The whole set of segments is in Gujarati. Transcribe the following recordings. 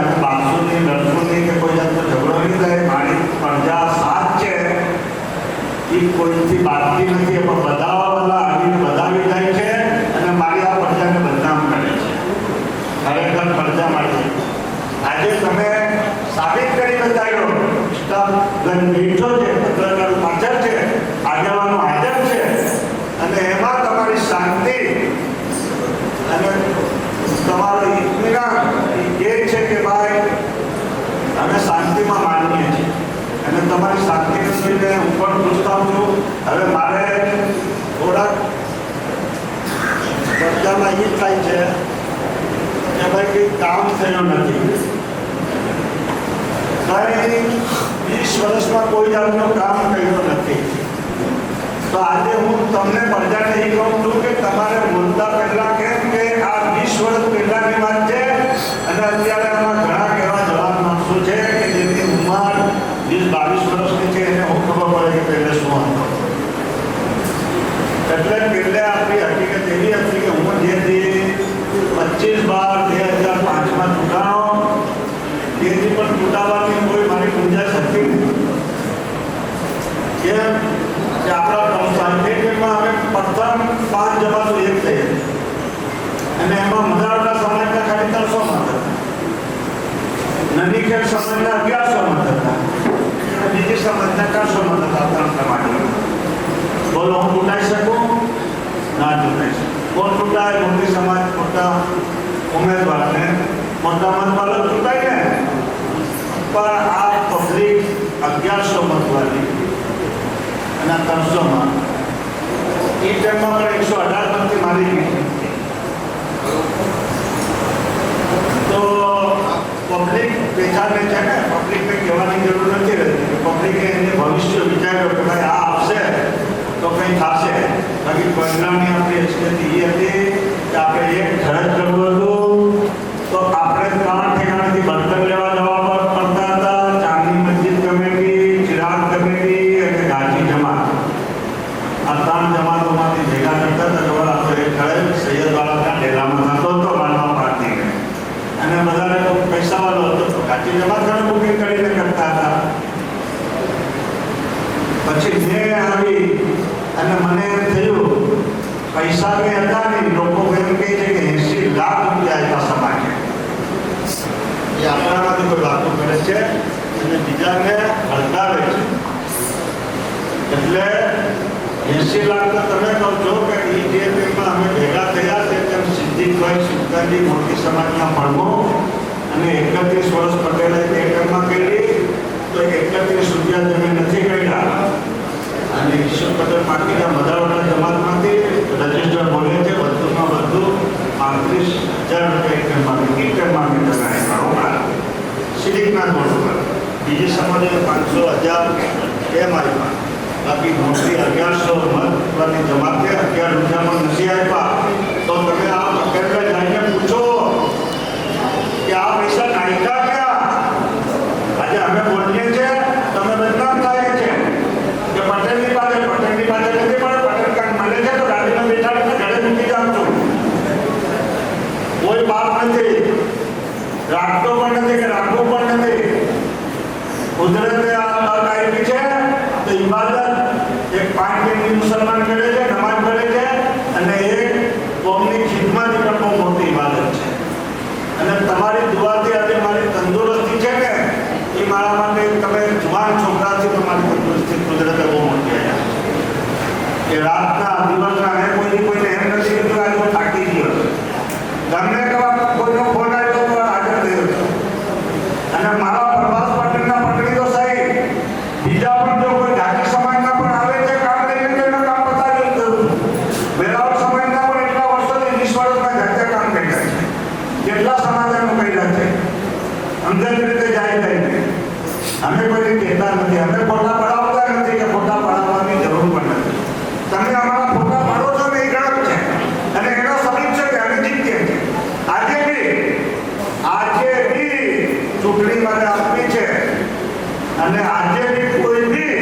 અને બાસુની લડકુની કે કોઈ જાતનો ઝઘડો નહીં થાય. મારી પ્રજા સાથ છે એ કોઈથી બાકી નથી, પણ બધા આવીને બધાવી જાય છે અને મારી આ પ્રજાને બદનામ કરે છે. ખરેખર પ્રજા મારી આજે તમે સાબિત કરી બતાવ્યો. સ્ટાફ બેઠો છે, પત્રકારો હાજર છે, આગેવાનો હાજર છે અને એમાં તમારી શાંતિ અને તમારો ઇત્મીનાન એ છે કે ભાઈ અમે શાંતિમાં માનીએ છીએ અને તમારી શાંતિને જોઈને હું પણ પૂછતા છું. હવે મારે થોડાક ચર્ચામાં એ થાય છે કે ભાઈ કંઈ કામ થયું નથી. 20 વર્ષમાં કોઈ જાતનું કામ કર્યું નથી. તો આજે હું તમને પ્રજાને એ કહું છું કે તમારે મુદ્દા પહેલા કેમ કે આ 20 વર્ષ પહેલાની વાત છે અને અત્યારે આમાં ઘણા એવા જવાબ માણસો છે કે જેની ઉંમર 20-22 વર્ષની છે એને હું ખબર પડે કે પહેલે શું હતો. એટલે પહેલે આપણી હકીકત એવી હતી કે હું જે 25/12/2005માં ચૂંટાણો તેથી પણ ચૂંટાવાની કોઈ મારી ગુંજાઈશ હતી કેમ કે આપણા સાહિત્યમાં અમે પ્રથમ 5 જમાતો એક થઈ અને એમાં મધાવડા સમાજના ખાલી 300 મત હતા, નનીખેડ સમાજના 1100 મત હતા અને બીજી સમાજના 400 મત હતા. 3 સમાજના બોલો હું ચૂંટાઈ શકું? ના ચૂંટાઈ શકું. કોણ ચૂંટાય? મોટી સમાજ મોટા ઉમેદવારને મોટા મતવાળો ચૂંટાય ને. પણ આ પબ્લિક 1100 મતવાળી અને 300માં એ ટાઈમમાં પણ 118 મતથી મારી ગઈ. તો પબ્લિક બેચારને છે ને, પબ્લિકને કહેવાની જરૂર નથી રહેતી. પબ્લિકે એને ભવિષ્ય વિચાર્યો કે ભાઈ આ આવશે તો કંઈ થશે. બાકી પરિણામની આપણી સ્થિતિ એ હતી કે આપણે એક ઘર જ કરવું હતું તો આપણે 3 ઠેકાણેથી બર્તન લેવા જવા પડતા હતા. ચાંદની મસ્જિદ કમિટી, ચિરાગ કમિટી અને ગાજી જમાત, આ 3 જમાતોમાંથી ભેગા કરતા હતા. જવા આપણે એક ઘરે સૈયદવાળાના ડેરામાં થતો હતો માનવા પાર્ટી અને બધાને પૈસાવાળો હતો તો ગાજી જમાત ઘરે બુકિંગ કરીને કરતા હતા. પછી મેં આવી અને મને એમ થયું પૈસા કંઈ હતા નહીં. લોકો એમ કહે છે કે 80 લાખ રૂપિયા આપ્યા સમાજે. એ આપણામાંથી કોઈ વાતો કરે છે અને બીજાને હળગાવે છે. એટલે 80 લાખ તો તમે કહો છો કે એ જે પેમાં અમે ભેગા થયા છે તેમ સિદ્ધિકભાઈ સુલતાનજી મોટી સમાજના ફળમો અને 31 વર્ષ પટેલે તે ટાઈમમાં કરી તો 31 રૂપિયા તમે નથી કર્યા. અને ઈશ્વર પટેલ પાર્ટીના મધાવડા જમાતમાંથી રજિસ્ટર બોલે છે વધુમાં વધુ 35,000 રૂપિયા તમે સિલિકના નોટ પર. બીજી સમાજે 500,000 એમ આપ્યા. બાકી મોટી 1100 મતની જમાતે 11 રૂપિયામાં નથી આપ્યા. તો તમે આ પટેલને જઈને પૂછો કે આ પૈસા નાખ્યા ક્યાં? આજે અમે બોલીએ છીએ તમે બદનામ થાય છે કે પટેલની પાસે નથી મળે. પટેલ કાંઈ મળે છે તો ગાડીમાં બેઠાડીને ઘરે મૂકી જાઉં છું. કોઈ બાપ નથી, રાખતો પણ નથી કે રાખવું પણ નથી. કુદરતે આ કાયમી છે તો ઇબાદત એક 5 મિનિટ મુસલમાન કરે છે, નમાઝ કરે છે અને એક કોમની ખિદમત પણ બહુ મોટી ઇબાદત છે. અને તમારી દુઆથી આજે મારી તંદુરસ્તી છે ને એ મારા માટે તમે જુવાન છોકરાથી તમારી તંદુરસ્તી કુદરતે બહુ મોટી આવ્યા કે રાતના દિવસના મેં કોઈને એમ નથી કીધું આજે હું થાકી ગયો. તમને કોઈનો ફોન આવ્યો તો હાજર થયો હતો. અને મારા પ્રભાસ પટેલના પટડી તો સાહેબ બીજા પણ જો કોઈ જાતિ સમાજના પણ આવે છે કામ લઈને તો એનું કામ બતાવી દઉં. વેરાવળ સમાજના પણ એટલા વર્ષોથી 20 વર્ષમાં જાતે કામ કર્યા છે. કેટલા સમાધાનો કર્યા છે અંદર રીતે જાય જાય. અમે કોઈ કહેતા નથી, અમે ફોટા પડાવતા નથી કે ફોટા પડાવવાની જરૂર પણ નથી. તમે અમારા ફોટા પાડો છો ને એ ગણત છે અને એનો સબીબ છે કે અમે જીતીએ છીએ. આજે બી ચૂંટણી મારે આપવી છે અને આજે બી કોઈ બી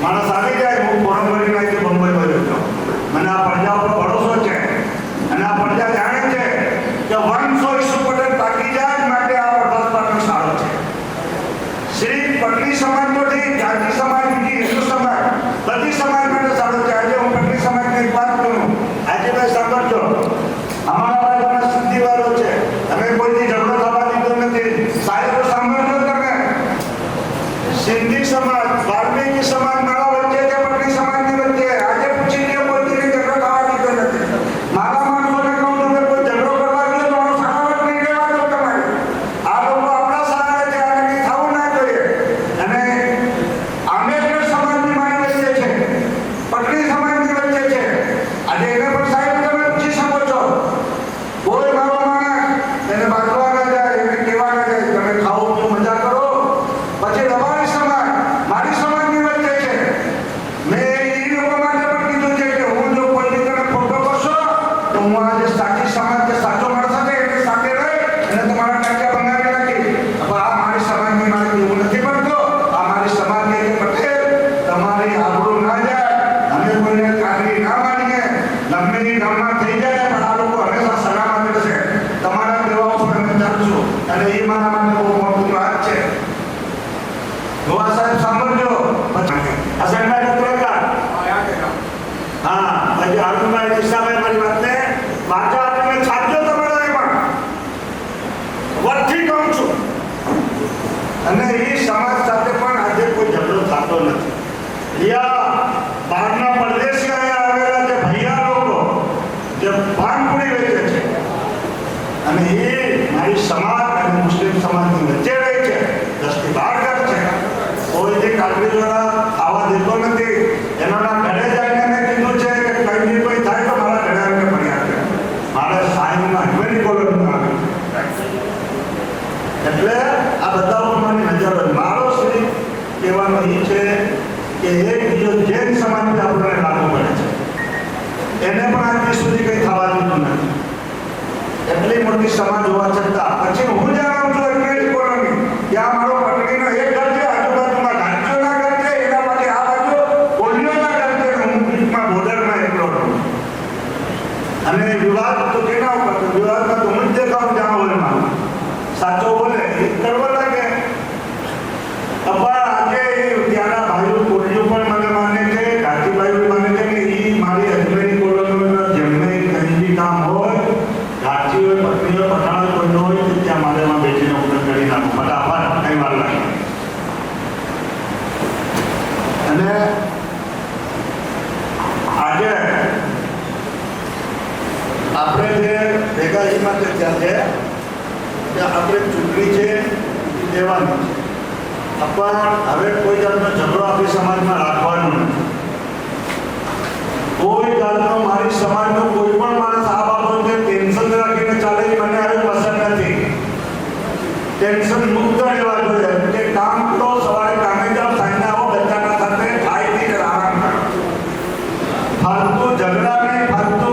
માણસ આવી જાય હું ફોરમ ભરીને આવી બંબઈ ભર્યો છું. મને આ પ્રજા પર ભરોસો છે અને આ પ્રજા જાણે છે કે 100 ઈસુ પટેલ તાકી જાય માટે આ એ મારા માટે બહુ મોટું વાત છે. ગોવા સાહેબ સાંભળજો. અસંભાઈ પત્રકાર હા પછી અરુણભાઈ દિશાભાઈ મારી વાતને વાંચો આપીને છાપજો તમારા એમાં વચ્ચે કહું છું. અને એ સમાજ સાથે પણ આજે કોઈ ઝઘડો થતો નથી. યા બહારના પરદેશી આવેલા જે ભૈયા લોકો જે પાનપુરી વેચે છે અને એ મારી સમાજ અને મુસ્લિમ સમાજની વચ્ચે રહે છે, 10 થી 12 ઘર છે. કોઈ જે કાકડી દ્વારા આવા દેતો નથી. એના ઘરે જઈને મેં કીધું છે કે કઈ બી કોઈ થાય તો મારા ઘરે આવીને ફરિયાદ કરે. મારે સાહેબમાં હજમેરી કોલોનીમાં આવે એટલે આ બધા મારી નજર મારો શ્રી કહેવાનો એ છે કે એક બીજો જૈન સમાજ આપણને લાગુ પડે છે એને પણ આજ સુધી કંઈ થવા દીધું નથી. એટલી મોટી સમાજ હોવા છતાં પછી હું જાણું છું હજમેરી કોલોની ત્યાં મારો પટણીનો એક ઘર છે, આજુબાજુમાં ગાંધીઓના ઘર છે, એના પછી આ બાજુ કોલીઓના ઘર છે. હું બીચમાં બોર્ડરમાં એકલો રહું અને વિવાદ તો કેના ઉપર વિવાદમાં તો હું જ દેખાવ જાણો એમાં સાચો બોલે એ કરવા લાગે. આજે ત્યાંના ભાઈઓ કોલીઓ પણ મને માને છે, ઘાટીભાઈઓ માને છે કે એ મારી હજમેરી કોલોનીનો જેમને કંઈ બી કામ હોય ઘાટી હોય પત્ની હોય પઠાણ કોઈ હોય તો ત્યાં મારે એમાં બેસીને ઉતર કરી નાખું ફટાફટ કંઈ વાર લાગે. અને આજે આપણે જે ભેગા એ માટે ત્યાં છે કે આપણે ચૂંટણી છે દેવાની છે. પણ હવે કોઈ જાતનો ઝઘડો આપણી સમાજમાં રાખવાનો નથી. કોઈ જાતનો મારી સમાજનો કોઈ પણ માણસ આ બાબતે ટેન્શન રાખીને ચાલે મને હવે પસંદ નથી. ટેન્શન મુક્ત રહેવા જોઈએ કે કામ કરો, સવારે કામે જાઓ, સાંજે આવો, બધાના સાથે ખાઈ પીને આરામ કરો. ફાલતુ ઝઘડા નહીં, ફાલતુ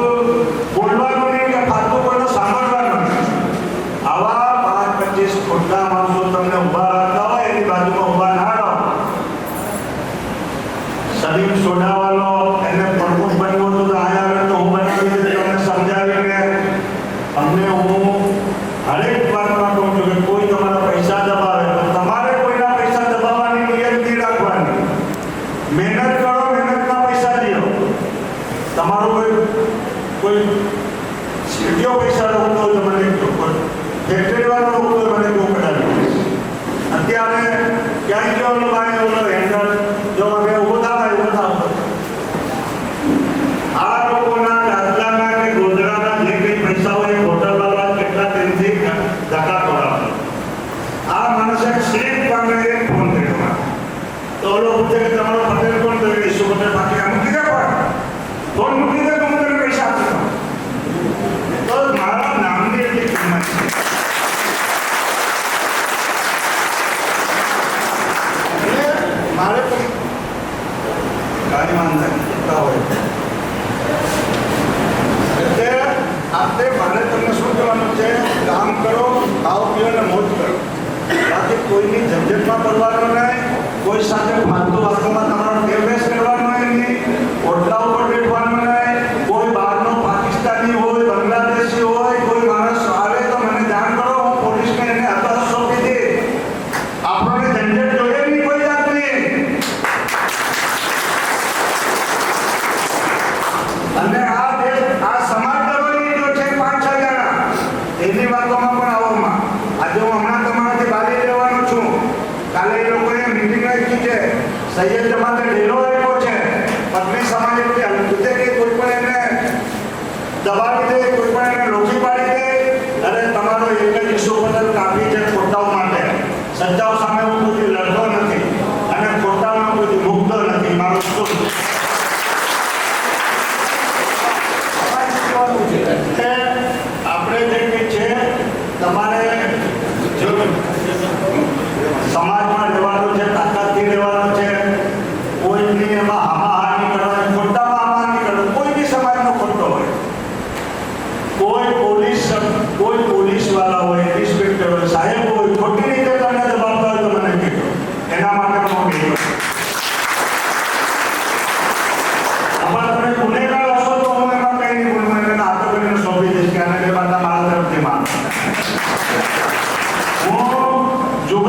બોલવાનું નહીં કે ફાલતુ કોઈનો સાંભળવાનું નહીં. આવા 5-25 ખોટા માણસો તમને ઉભા રાખતા હોય એની બાજુમાં ઉભા ના રહો. સલીમ સોડાવાલો એને પ્રમુખ બન્યો હતો તો આયા આવે તો હું બનાવી તમને સમજાવીને અમને હું હરેક વાતમાં કહું છું કે કોઈ તમારા પૈસા દબાવે તો તમારે કોઈના પૈસા દબાવવાની નિયત નહીં રાખવાની. મહેનત કરો, મહેનતના પૈસા લ્યો. તમારો કોઈ સીટીઓ પૈસા રોકતો હોય તો મને ફેક્ટરી વાળો રોકતો હોય મને કેવું કઢાવી. અત્યારે ક્યાંય ગયો ભાઈ હેન્ડલ જો અમે ઉભો થાય ઉભો થાવ આ લોકોના દાદલાના કે ગોધરાના જે કંઈ પૈસા હોય હોટલ વાળા કેટલા દિનથી ધક્કા ખવડાવે. આ માણસે સીટ પામે ફોન કર્યો તો ઓલો પૂછે કે તમારો પટેલ કોણ કરી દઈશું પટેલ બાકી આ મૂકી દે પણ ફોન મૂકી દે તો હું તને પૈસા આપી દઉં. તો મારા નામની એટલી કિંમત છે. મારે પણ ગાડી માંગતા હોય એટલે આપણે મારે તમને શું કહેવાનું છે, કામ કરો, ખાઓ પીઓ અને મોજ કરો. બાકી કોઈની ઝંઝટમાં પડવાનું નહીં, કોઈ સાથે ફાલતુ વાતોમાં તમારો ટેરવેસ કરવાનો નહીં, ઓટલા ઉપર બેઠવાનું નહીં. કોઈ બહારનો પાકિસ્તાની હોય, બાંગ્લાદેશી હોય, કોઈ માણસ આવે તો મને જાણ કરો, હું પોલીસને એને અરજ સોંપી દે. આપણને ઝંઝટ જોઈએ નહીં કોઈ જાતની. અને આ દેશ આ સમાજ કરવાની જો છે 5-6 જણા એની વાતોમાં પણ આવવામાં આજે હું હમણાં તમારાથી બારી લેવાનો છું. કાલે એ લોકોએ મિટિંગ રાખી છે, સૈયદ જમાતે ડેરો આપ્યો છે. પત્ની સમાજ એટલી હલકુતે કે કોઈ પણ એને દબાવી દે, કોઈ પણ એને રોકી પાડી દે. અને તમારો એક જ ઇસ્યુ બદલ કાફી છે ખોટાઓ માટે. સચ્ચાઓ સામે હું કોઈ લડતો નથી અને ખોટામાં કોઈ મુક્ત નથી. મારું શું આપણે જે કંઈ છે તમારે જો સમાજમાં રહેવાનું છે, તાકાતથી રહેવાનું છે.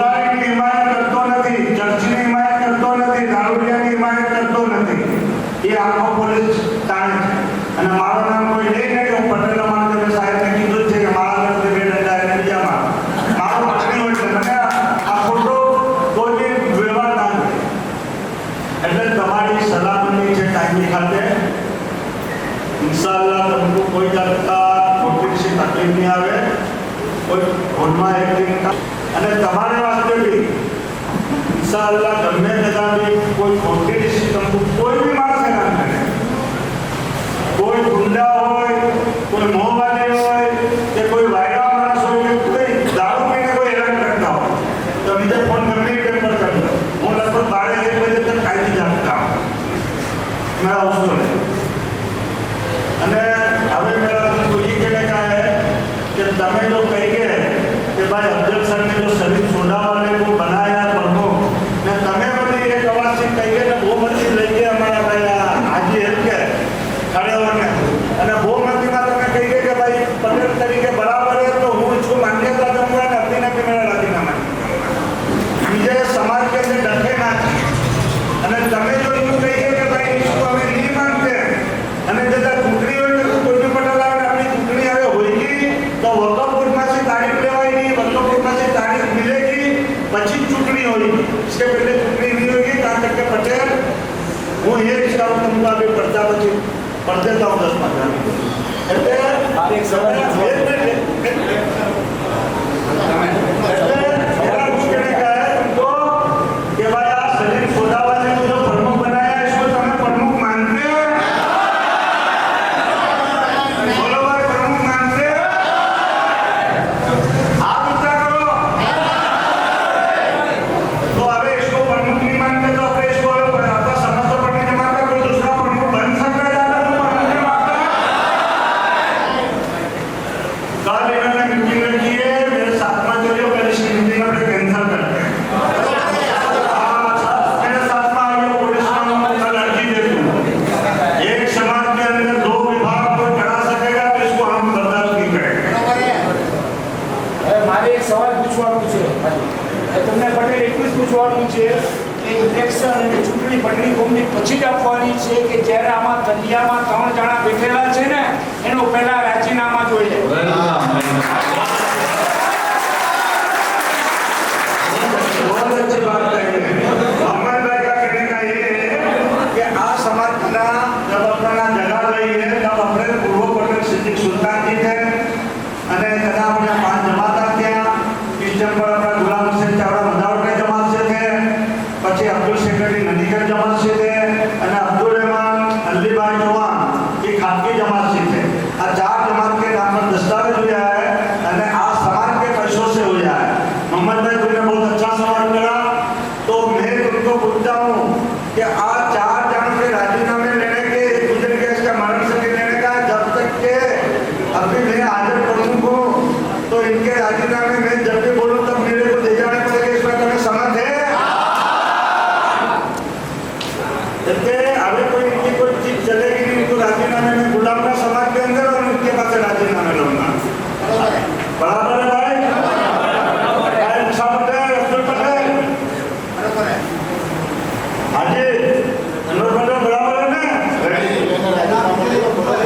મુરારીની હિમાયત કરતો નથી, ચર્ચની હિમાયત કરતો નથી, દારૂડિયાની હિમાયત કરતો નથી. એ આખો પોલીસ તાણે છે. અને મારું નામ કોઈ લે ને કે હું પટેલ માનતો સાહેબને કીધું જ છે કે મારા ઘરથી બે ડંડા એને બીજામાં મારો પત્ની હોય છે. મને આ ખોટો કોઈ વ્યવહાર ના કરે. એટલે તમારી સલામતી છે કાયમી ખાતે. ઇન્શાઅલ્લાહ તમને કોઈ જાતના ખોટી તકલીફ નહીં આવે, કોઈ હોલમાં એક્ટિંગ. અને તમારે વાસ્તે બી ઇન્શાઅલ્લાહ ગમે તેના બી કોઈ ખોટી ડિસિઝન કોઈ બી માણસ ના કરે. કોઈ ગુંડા હોય, કોઈ મોહવાદી હોય કે કોઈ વાયરા માણસ હોય કે કોઈ દારૂ પીને કોઈ હેરાન કરતા હોય તો બીજા ફોન ગમે તે પર કરી દો. હું લગભગ 12-1 બજે તક કાયદી જાગતા હું मेरा उसूल है. અને હવે मेरा उनको ये कहने का है कि તમે जो कहिए कि भाई अफजल सर ने जो शरीफ सोडा वाले को बनाया प्रमुख ने તમે મને એક અવાજથી કહીએ ને બહુમતી લઈ ગયા અમારા ભાઈ હાજી એમ કે खड़े होने અને બહુમતીમાં તમે કહીએ કે ભાઈ પટેલ તરીકે બરાબર है तो હું इसको मान्यता दूंगा ને अपनी भी मेरा राजीनामा બીજે સમાજ के अंदर डटे ना. અને તમે જો એવું કહીએ કે ભાઈ इसको हमें नहीं मानते અને जब चूंटणी હોય તો કોઈ भी पटेल આવે આપણી ચૂંટણી હવે હોયगी तो વકફબોર્ડમાંથી તારીખ લેવાય નહીં, વકફબોર્ડમાંથી તારીખ मिलेगी પછી चूंटणी होगी. इसके पहले चूंटणी नहीं होगी. कहाँ तक के पटेल હું એ ઈચ્છા तुमको अभी पर्चा પછી पढ़ देता हूँ 10-15 मिनट. એટલે મારી એક સવાલ તમને પટેલ એટલું જ પૂછવાનું છે કે ઇલેક્શન અને ચૂંટણી પટણી કોમની પછી જ આપવાની છે કે જ્યારે આમાં તલિયામાં 3 જણા બેઠેલા છે ને એનો પહેલા રાજીનામા જોઈએ. આ સમાજના જબ આપણા જગા લઈ है तब अपने पूर्व पटेल सिद्दीक सुल्तान जी थे અને તેના આપણે 5 જમાતા ત્યાં ડિસેમ્બર આપણા ગુલામ હુસैन ચાવડા મધાવટ જમાત से थे. પછી અબ્દુલ સેક્રેટરી નદીકર જમાત से थे અને અબ્દુल रहमान अलीबाई जवान ये खाकी जमात से थे. આ 4 जमात के नाम पर दस्तावेज हुआ है અને આ समाज के पैसों से हुआ है. मोहम्मद भाई तुमने बहुत अच्छा सवाल करा तो मैं तुमको पूछता हूँ कि आज 4 जन के राजीनामे लेने के गुजर गैस का मरण से लेने का जब तक के अभी मैं हाजिर प्रमुख हूँ तो इनके राजीनामे में जब भी बोलूँ तब मेरे को ले जाने पड़ेगा. इसमें तुम्हें समझ है? अभी कोई इनकी कोई चीज चलेगी नहीं तो राजीनामे में गुलामना समाज के अंदर और उनके पास राजीनामे लूंगा. बराबर है भाई? अब्दुल पटेल हाजी